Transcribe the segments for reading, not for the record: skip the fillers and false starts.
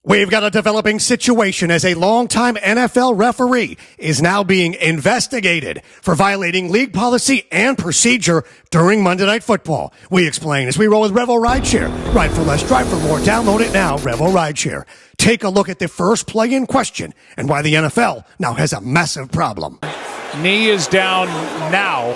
We've got a developing situation as a longtime NFL referee is now being investigated for violating league policy and procedure during Monday Night Football. We explain as we roll with Revo Rideshare. Ride for less, drive for more. Download it now, Revo Rideshare. Take a look at the first play in question and why the NFL now has a massive problem. Knee is down now,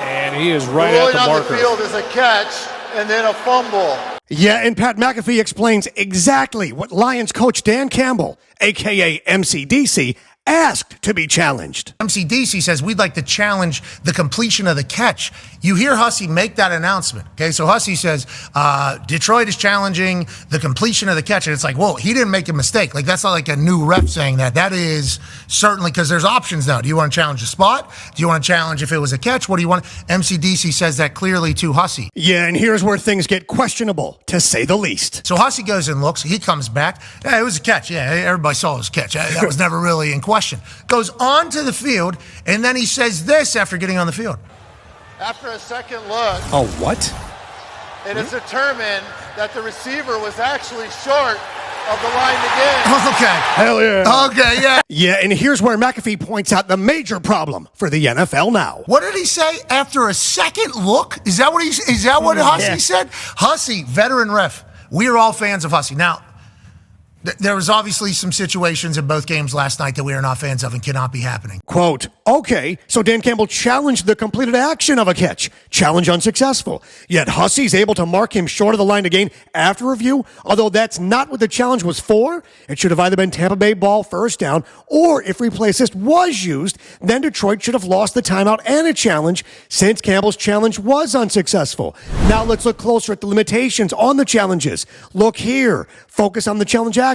and he is right at the marker. On the field is a catch and then a fumble. Yeah, and Pat McAfee explains exactly what Lions coach Dan Campbell, a.k.a. MCDC, asked to be challenged. MCDC says we'd like to challenge the completion of the catch. You hear Hussey make that announcement. Okay, so Hussey says Detroit is challenging the completion of the catch, and it's like, whoa, he didn't make a mistake. Like, that's not like a new ref saying that. That is certainly, because there's options now. Do you want to challenge the spot? Do you want to challenge if it was a catch? What do you want? MCDC says that clearly to Hussey. Yeah, and here's where things get questionable, to say the least. So Hussey goes and looks. He comes back. Yeah, it was a catch. Yeah, everybody saw it was a catch. That was never really in question. Goes onto the field, and then he says this after getting on the field. After a second look, Oh, what? it is determined that the receiver was actually short of the line to gain. Okay. Hell yeah. Okay, yeah. Yeah, and here's where McAfee points out the major problem for the NFL now. What did he say? After a second look? Is that what Hussey said? Hussey, veteran ref. We are all fans of Hussey. Now, there was obviously some situations in both games last night that we are not fans of and cannot be happening. Quote, okay, so Dan Campbell challenged the completed action of a catch. Challenge unsuccessful. Yet Hussey's able to mark him short of the line to gain after review, although that's not what the challenge was for. It should have either been Tampa Bay ball first down, or if replay assist was used, then Detroit should have lost the timeout and a challenge since Campbell's challenge was unsuccessful. Now let's look closer at the limitations on the challenges. Look here. Focus on the challenge action.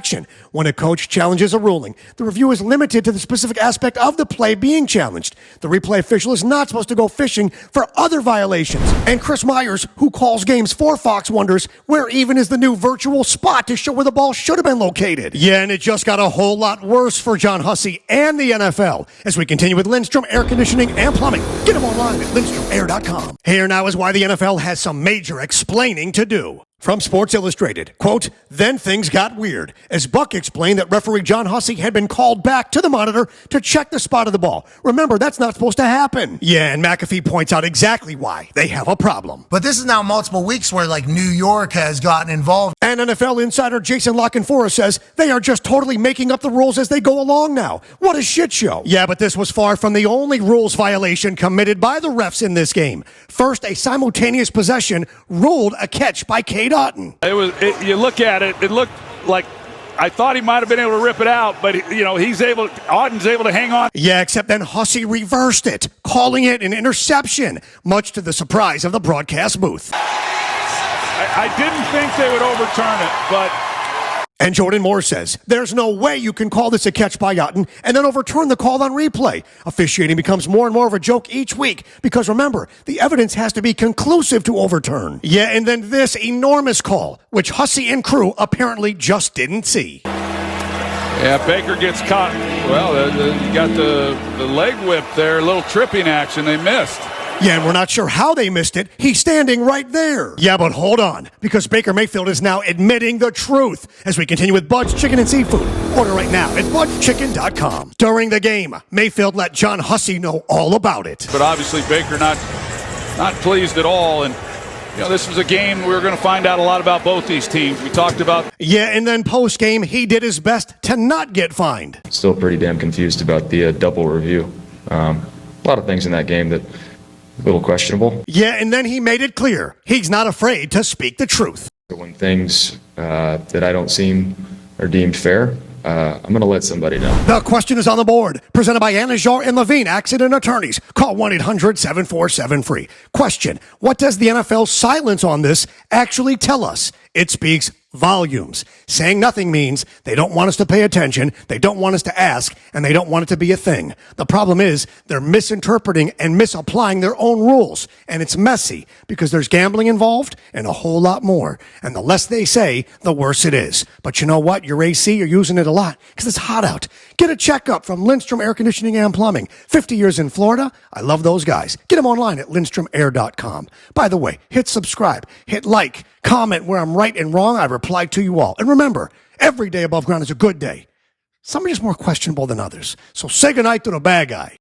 When a coach challenges a ruling, the review is limited to the specific aspect of the play being challenged. The replay official is not supposed to go fishing for other violations. And Chris Myers, who calls games for Fox, wonders where even is the new virtual spot to show where the ball should have been located. Yeah, and it just got a whole lot worse for John Hussey and the NFL. As we continue with Lindstrom Air Conditioning and Plumbing. Get them online at LindstromAir.com. Here now is why the NFL has some major explaining to do. From Sports Illustrated, quote, then things got weird, as Buck explained that referee John Hussey had been called back to the monitor to check the spot of the ball. Remember, that's not supposed to happen. Yeah, and McAfee points out exactly why they have a problem. But this is now multiple weeks where, like, New York has gotten involved. And NFL insider Jason Lockenfora says they are just totally making up the rules as they go along now. What a shit show. Yeah, but this was far from the only rules violation committed by the refs in this game. First, a simultaneous possession ruled a catch by Cade Otton. You look at it, it looked like I thought he might have been able to rip it out, but Otton's able to hang on. Yeah, except then Hussey reversed it, calling it an interception, much to the surprise of the broadcast booth. I didn't think they would overturn it, but... And Jordan Moore says, there's no way you can call this a catch by Otton and then overturn the call on replay. Officiating becomes more and more of a joke each week because, remember, the evidence has to be conclusive to overturn. Yeah, and then this enormous call, which Hussey and crew apparently just didn't see. Yeah, Baker gets caught. Well, you got the leg whip there, a little tripping action. They missed. Yeah, and we're not sure how they missed it. He's standing right there. Yeah, but hold on, because Baker Mayfield is now admitting the truth as we continue with Bud's Chicken and Seafood. Order right now at budschicken.com. During the game, Mayfield let John Hussey know all about it. But obviously Baker not pleased at all, and this was a game we were going to find out a lot about both these teams. We talked about... Yeah, and then post-game, he did his best to not get fined. Still pretty damn confused about the double review. A lot of things in that game that... a little questionable. Yeah, and then he made it clear he's not afraid to speak the truth. When things that I don't seem are deemed fair, I'm going to let somebody know. The question is on the board. Presented by Anajar and Levine Accident Attorneys. Call 1-800-747-FREE. Question, what does the NFL's silence on this actually tell us? It speaks volumes. Saying nothing means they don't want us to pay attention, they don't want us to ask, and they don't want it to be a thing. The problem is they're misinterpreting and misapplying their own rules, and it's messy because there's gambling involved and a whole lot more. And the less they say, the worse it is. But you know what? Your AC, you're using it a lot because it's hot out. Get a checkup from Lindstrom Air Conditioning and Plumbing. 50 years in Florida. I love those guys. Get them online at lindstromair.com. By the way, hit subscribe, hit like, comment where I'm right and wrong. I apply to you all. And remember, every day above ground is a good day. Some are just more questionable than others. So say goodnight to the bad guy.